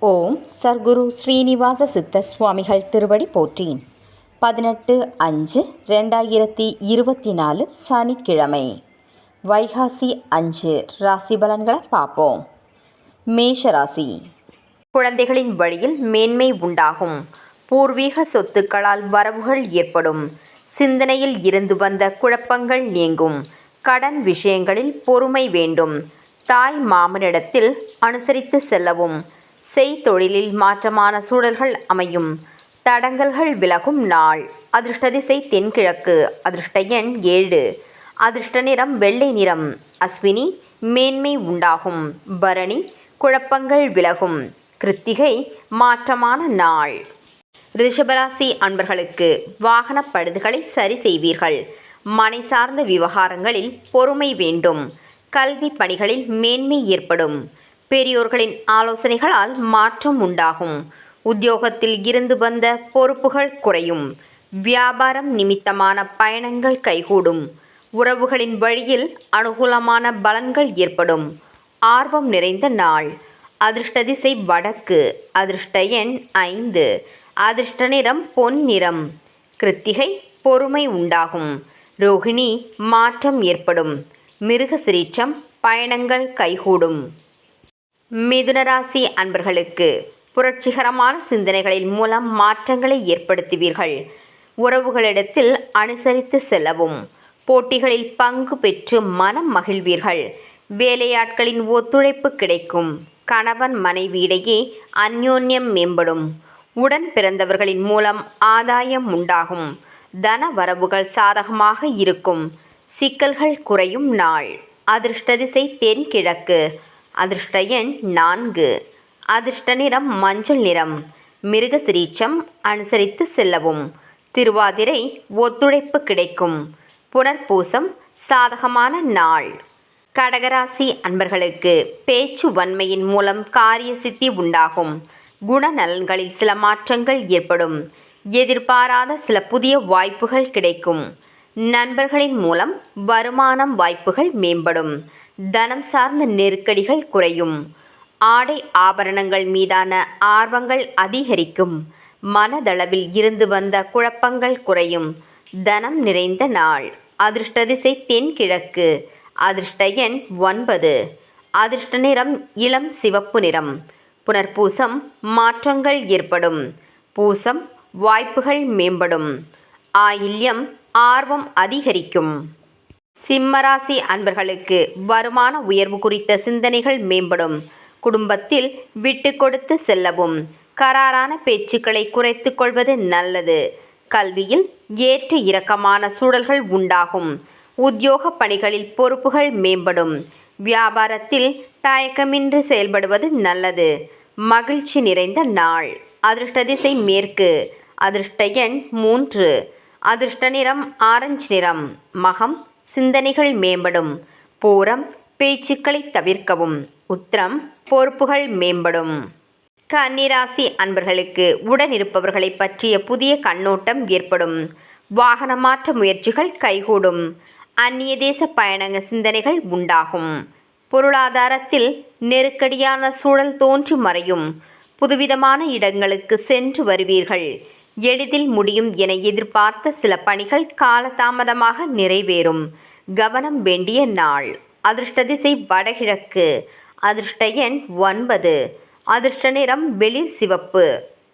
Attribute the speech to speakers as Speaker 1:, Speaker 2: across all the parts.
Speaker 1: ஓம் சர்க்குரு ஸ்ரீனிவாச சித்தர் சுவாமிகள் திருவடி போற்றி. 18/5/2024 சனிக்கிழமை. வைகாசி 5 ராசி பலன்களை பார்ப்போம். மேஷராசி. குழந்தைகளின் வழியில் மேன்மை உண்டாகும். பூர்வீக சொத்துக்களால் வரவுகள் ஏற்படும். சிந்தனையில் இருந்து வந்த குழப்பங்கள் நீங்கும். கடன் விஷயங்களில் பொறுமை வேண்டும். தாய் மாமனிடத்தில் அனுசரித்து செல்லவும். செய்தொழிலில் மாற்றமான சூழல்கள் அமையும். தடங்கல்கள் விலகும் நாள். அதிர்ஷ்ட திசை தென்கிழக்கு. அதிர்ஷ்ட எண் 7. அதிர்ஷ்ட நிறம் வெள்ளை நிறம். அஸ்வினி மேன்மை உண்டாகும். பரணி குழப்பங்கள் விலகும். கிருத்திகை மாற்றமான நாள். ரிஷபராசி அன்பர்களுக்கு வாகன பழுதுகளை சரி செய்வீர்கள். மனை சார்ந்த விவகாரங்களில் பொறுமை வேண்டும். கல்வி பணிகளில் மேன்மை ஏற்படும். பெரியோர்களின் ஆலோசனைகளால் மாற்றம் உண்டாகும். உத்தியோகத்தில் இருந்து வந்த பொறுப்புகள் குறையும். வியாபாரம் நிமித்தமான பயணங்கள் கைகூடும். உறவுகளின் வழியில் அனுகூலமான பலன்கள் ஏற்படும். ஆர்வம் நிறைந்த நாள். அதிர்ஷ்ட திசை வடக்கு. அதிர்ஷ்ட எண் 5. அதிர்ஷ்ட நிறம் பொன் நிறம். கிருத்திகை பொறுமை உண்டாகும். ரோகிணி மாற்றம் ஏற்படும். மிருகசிரீட்சம் பயணங்கள் கைகூடும். மிதுனராசி அன்பர்களுக்கு புரட்சிகரமான சிந்தனைகளின் மூலம் மாற்றங்களை ஏற்படுத்துவீர்கள். உறவுகளிடத்தில் அனுசரித்து செல்லவும். போட்டிகளில் பங்கு பெற்று மனம் மகிழ்வீர்கள். வேலையாட்களின் ஒத்துழைப்பு கிடைக்கும். கணவன் மனைவியிடையே அந்யோன்யம் மேம்படும். உடன் பிறந்தவர்களின் மூலம் ஆதாயம் உண்டாகும். தன வரவுகள் சாதகமாக இருக்கும். சிக்கல்கள் குறையும் நாள். அதிர்ஷ்ட திசை தென்கிழக்கு. அதிர்ஷ்ட எண் 4. அதிர்ஷ்ட நிறம் மஞ்சள் நிறம். மிருகசிரீட்சம் அனுசரித்து செல்லவும். திருவாதிரை ஒத்துழைப்பு கிடைக்கும். புனர்பூசம் சாதகமான நாள். கடகராசி அன்பர்களுக்கு பேச்சு வன்மையின் மூலம் காரிய சித்தி உண்டாகும். குணநலன்களில் சில மாற்றங்கள் ஏற்படும். எதிர்பாராத சில புதிய வாய்ப்புகள் கிடைக்கும். நண்பர்களின் மூலம் வருமானம் வாய்ப்புகள் மேம்படும். தனம் சார்ந்த நெருக்கடிகள் குறையும். ஆடை ஆபரணங்கள் மீதான ஆர்வங்கள் அதிகரிக்கும். மனதளவில் இருந்து வந்த குழப்பங்கள் குறையும். தனம் நிறைந்த நாள். அதிர்ஷ்ட திசை தென்கிழக்கு. அதிர்ஷ்ட எண் 9. அதிர்ஷ்ட நிறம் இளம் சிவப்பு நிறம். புனர்பூசம் மாற்றங்கள் ஏற்படும். பூசம் வாய்ப்புகள் மேம்படும். ஆயில்யம் ஆர்வம் அதிகரிக்கும். சிம்மராசி அன்பர்களுக்கு வருமான உயர்வு குறித்த சிந்தனைகள் மேம்படும். குடும்பத்தில் விட்டு கொடுத்து செல்லவும். கராரான பேச்சுக்களை குறைத்து கொள்வது நல்லது. கல்வியில் ஏற்ற இறக்கமான சூழல்கள் உண்டாகும். உத்தியோக பணிகளில் பொறுப்புகள் மேம்படும். வியாபாரத்தில் தயக்கமின்றி செயல்படுவது நல்லது. மகிழ்ச்சி நிறைந்த நாள். அதிர்ஷ்ட திசை மேற்கு. அதிர்ஷ்ட எண் 3. அதிர்ஷ்ட நிறம் ஆரஞ்சு நிறம். மகம் சிந்தனைகள் மேம்படும். பூரம் பேச்சுக்களை தவிர்க்கவும். உத்திரம் பொறுப்புகள் மேம்படும். கன்னிராசி அன்பர்களுக்கு உடனிருப்பவர்களை பற்றிய புதிய கண்ணோட்டம் ஏற்படும். வாகன மாற்ற முயற்சிகள் கைகூடும். அந்நிய தேச பயண சிந்தனைகள் உண்டாகும். பொருளாதாரத்தில் நெருக்கடியான சூழல் தோன்றி மறையும். புதுவிதமான இடங்களுக்கு சென்று வருவீர்கள். எளிதில் முடியும் என எதிர்பார்த்த சில பணிகள் காலதாமதமாக நிறைவேறும். கவனம் வேண்டிய நாள். அதிர்ஷ்ட திசை வடகிழக்கு. அதிர்ஷ்ட எண் 9. அதிர்ஷ்ட நிறம் வெளிர் சிவப்பு.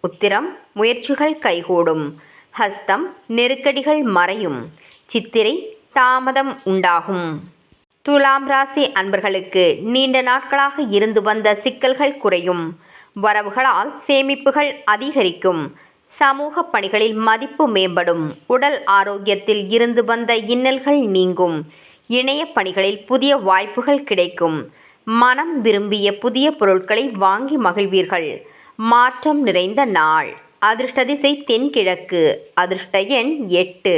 Speaker 1: உத்திரம் முயற்சிகள் கைகூடும். ஹஸ்தம் நெருக்கடிகள் மறையும். சித்திரை தாமதம் உண்டாகும். துலாம் ராசி அன்பர்களுக்கு நீண்ட நாட்களாக இருந்து வந்த சிக்கல்கள் குறையும். வரவுகளால் சேமிப்புகள் அதிகரிக்கும். சமூக பணிகளில் மதிப்பு மேம்படும். உடல் ஆரோக்கியத்தில் இருந்து வந்த இன்னல்கள் நீங்கும். இணைய பணிகளில் புதிய வாய்ப்புகள் கிடைக்கும். மனம் விரும்பிய புதிய பொருட்களை வாங்கி மகிழ்வீர்கள். மாற்றம் நிறைந்த நாள். அதிர்ஷ்ட திசை தென்கிழக்கு. அதிர்ஷ்ட எண் 8.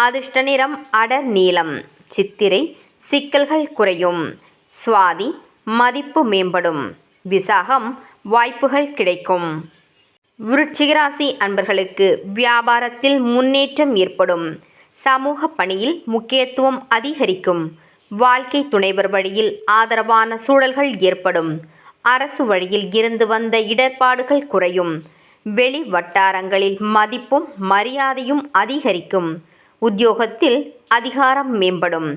Speaker 1: அதிர்ஷ்ட நிறம் அடர் நீலம். சித்திரை சிக்கல்கள் குறையும். சுவாதி மதிப்பு மேம்படும். விசாகம் வாய்ப்புகள் கிடைக்கும். விருச்சிகராசி அன்பர்களுக்கு வியாபாரத்தில் முன்னேற்றம் ஏற்படும். சமூக பணியில் முக்கியத்துவம் அதிகரிக்கும். வாழ்க்கை துணைவர் வழியில் ஆதரவான சூழல்கள் ஏற்படும். அரசு வழியில் இருந்து வந்த இடர்பாடுகள் குறையும். வெளி வட்டாரங்களில் மதிப்பும் மரியாதையும் அதிகரிக்கும். உத்தியோகத்தில் அதிகாரம் மேம்படும்.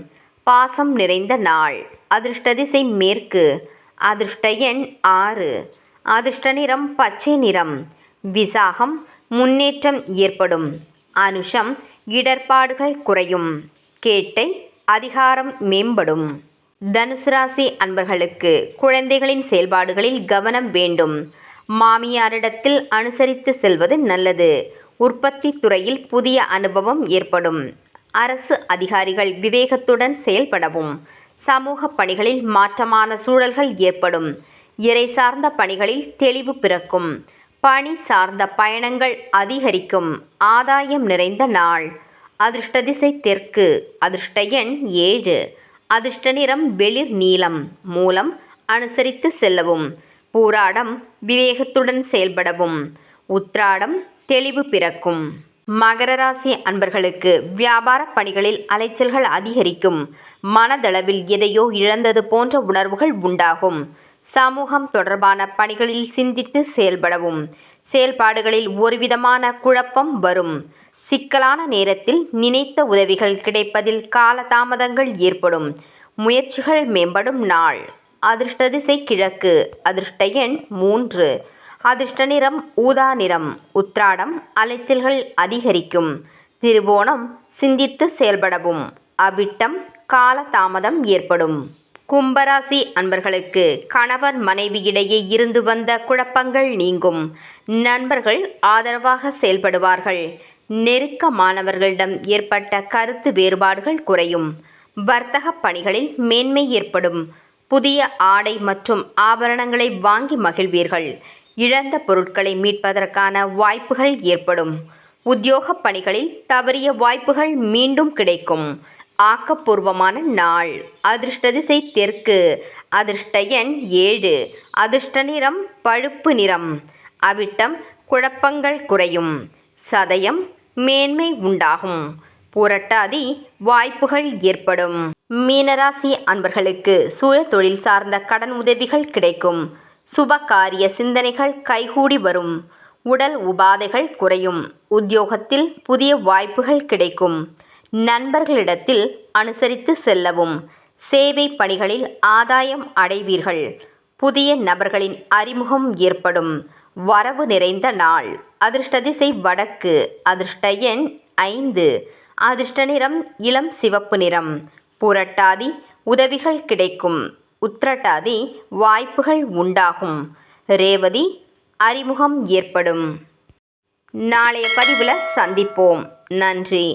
Speaker 1: பாசம் நிறைந்த நாள். அதிர்ஷ்ட திசை மேற்கு. அதிர்ஷ்ட எண் 6. அதிர்ஷ்ட நிறம் பச்சை நிறம். விசாகம் முன்னேற்றம் ஏற்படும். அனுஷம் இடர்பாடுகள் குறையும். கேட்டை அதிகாரம் மேம்படும். தனுசு ராசி அன்பர்களுக்கு குழந்தைகளின் செயல்பாடுகளில் கவனம் வேண்டும். மாமியாரிடத்தில் அனுசரித்து செல்வது நல்லது. உற்பத்தி துறையில் புதிய அனுபவம் ஏற்படும். அரசு அதிகாரிகள் விவேகத்துடன் செயல்படவும். சமூக பணிகளில் மாற்றமான சூழல்கள் ஏற்படும். இறை சார்ந்த பணிகளில் தெளிவு பிறக்கும். பணி சார்ந்த பயணங்கள் அதிகரிக்கும். ஆதாயம் நிறைந்த நாள். அதிர்ஷ்ட திசை தெற்கு. அதிர்ஷ்ட எண் 7. அதிர்ஷ்ட நிறம் வெளிர் நீலம். மூலம் அனுசரித்து செல்லவும். பூராடம் விவேகத்துடன் செயல்படவும். உத்ராடம் தெளிவு பிறக்கும். மகர ராசி அன்பர்களுக்கு வியாபார பணிகளில் அலைச்சல்கள் அதிகரிக்கும். மனதளவில் எதையோ இழந்தது போன்ற உணர்வுகள் உண்டாகும். சமூகம் தொடர்பான பணிகளில் சிந்தித்து செயல்படவும். செயல்பாடுகளில் ஒருவிதமான குழப்பம் வரும். சிக்கலான நேரத்தில் நினைத்த உதவிகள் கிடைப்பதில் காலதாமதங்கள் ஏற்படும். முயற்சிகள் மேம்படும் நாள். அதிர்ஷ்ட திசை கிழக்கு. அதிர்ஷ்ட எண் 3. அதிர்ஷ்ட நிறம் ஊதா நிறம். உத்ராடம் அலைச்சல்கள் அதிகரிக்கும். திருவோணம் சிந்தித்து செயல்படவும். அவிட்டம் காலதாமதம் ஏற்படும். கும்பராசி அன்பர்களுக்கு கணவன் மனைவியிடையே இருந்து வந்த குழப்பங்கள் நீங்கும். நண்பர்கள் ஆதரவாக செயல்படுவார்கள். நெருக்கமானவர்களிடம் ஏற்பட்ட கருத்து வேறுபாடுகள் குறையும். வர்த்தக பணிகளில் மேன்மை ஏற்படும். புதிய ஆடை மற்றும் ஆபரணங்களை வாங்கி மகிழ்வீர்கள். இழந்த பொருட்களை மீட்பதற்கான வாய்ப்புகள் ஏற்படும். உத்தியோக பணிகளில் தவறிய வாய்ப்புகள் மீண்டும் கிடைக்கும். ஆக்கப்பூர்வமான நாள். அதிர்ஷ்ட திசை தெற்கு. அதிர்ஷ்ட எண் 7. அதிர்ஷ்ட நிறம் பழுப்பு நிறம். அவிட்டம் குழப்பங்கள் குறையும். சதயம் மேன்மை உண்டாகும். புரட்டாதி வாய்ப்புகள் ஏற்படும். மீனராசி அன்பர்களுக்கு சுய தொழில் சார்ந்த கடன் உதவிகள் கிடைக்கும். சுபகாரிய சிந்தனைகள் கைகூடி வரும். உடல் உபாதைகள் குறையும். உத்தியோகத்தில் புதிய வாய்ப்புகள் கிடைக்கும். நண்பர்களிடத்தில் அனுசரித்து செல்லவும். சேவை பணிகளில் ஆதாயம் அடைவீர்கள். புதிய நபர்களின் அறிமுகம் ஏற்படும். வரவு நிறைந்த நாள். அதிர்ஷ்ட திசை வடக்கு. அதிர்ஷ்ட எண் 5. அதிர்ஷ்ட நிறம் இளம் சிவப்பு நிறம். புரட்டாதி உதவிகள் கிடைக்கும். உத்திரட்டாதி வாய்ப்புகள் உண்டாகும். ரேவதி அறிமுகம் ஏற்படும். நாளைய பதிவில் சந்திப்போம். நன்றி.